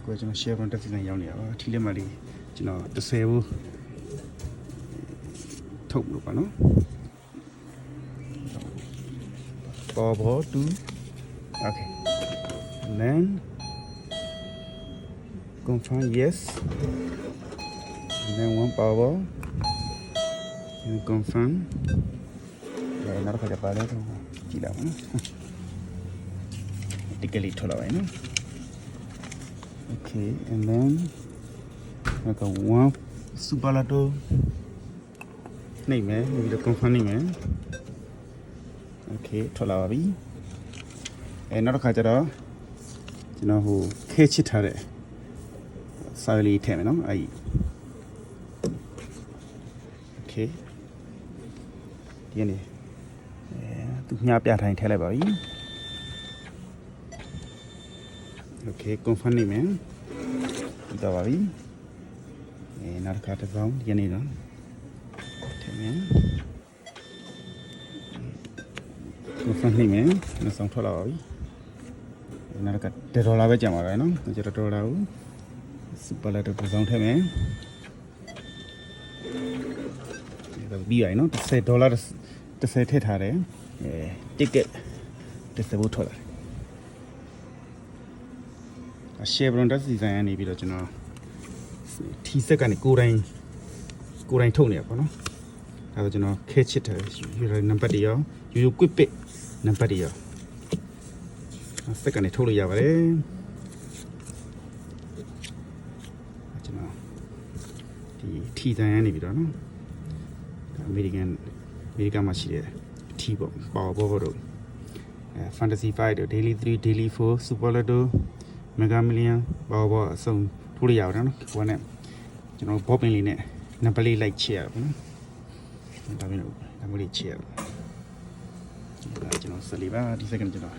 ကိုကျွန်တော် share တက်စီစဉ်ရောက်နေတာပါထီလက်မှတ်လေးကျွန်တော်30ဘူးထုတ်လို့ပါနော်Power 2 okay and then confirm yes and then one power and confirm နောက်တစ်ခါကျပါလဲတော့ကြည့်လိုက်ပါနော်ဒီကလေးထုတ်လာပါနော် okay and then like a one super lotto နိုင်မယ်ဒီတော့ confirm နိုင်မယ် okay ထွက်လာပါပြီနောက်တစ်ခါကျတော့ကျွန်တော်ဟိုခဲချစ်ထားတဲ့စာလေးထည့်မယ်နော်အဲ့ okay ဒီနေ့သူညပြထိုင်ထည့်လိုက်ပါပြီ okay confirm နိုင်မယ်ပြီးတော့ပါပြီနောက်တစ်ခါတစ်စောင်းဒီနေ့တော့ထည့်မယ်confirm နိုင်မယ်နောက်ဆုံးထွက်လာပါပြီနောက်က$1ပဲကျန်ပါပဲနော်ကျွန်တော်$1ကို super letter တစ်စောင်းထည့်မယ်ဒါပြီးရနော်$10ထည့်ထားတယ်ticket တစ်ဘူးထွက်လာshare brand စီစဉ်ရနေပြီးတော့ကျွန်တော်ထီဆက်ကနေကိုယ်တိုင်ထုတ်နေရပါတော့ဒါဆိုကျွန်တော်ခဲချစ်တယ်နံပါတ်တွေရောရိုး quick pick နံပါတ်တွေရောစက်ကနေထုတ်လို့ရပါတယ်ကျွန်တော်ဒီထီဆိုင်ရနေပြီးတော့နော်အမေရိကန်မှာရှိတဲ့ထီပေါ့ဘောတို့ fantasy 5တို့ daily 3 daily 4 super lotto mega million ဘောအစုံထိုးလို့ရပါတယ်နော်ဟိုနဲ့ကျွန်တော်ဘောပင်လေးနဲ့နံပါတ်လေးလိုက်ချရပါနော်ဒါမျိုးနံပါတ်လေးချရပါကျွန်တော်ဆက်လေးပါဒီစက္ကန့်ကျွန်တော်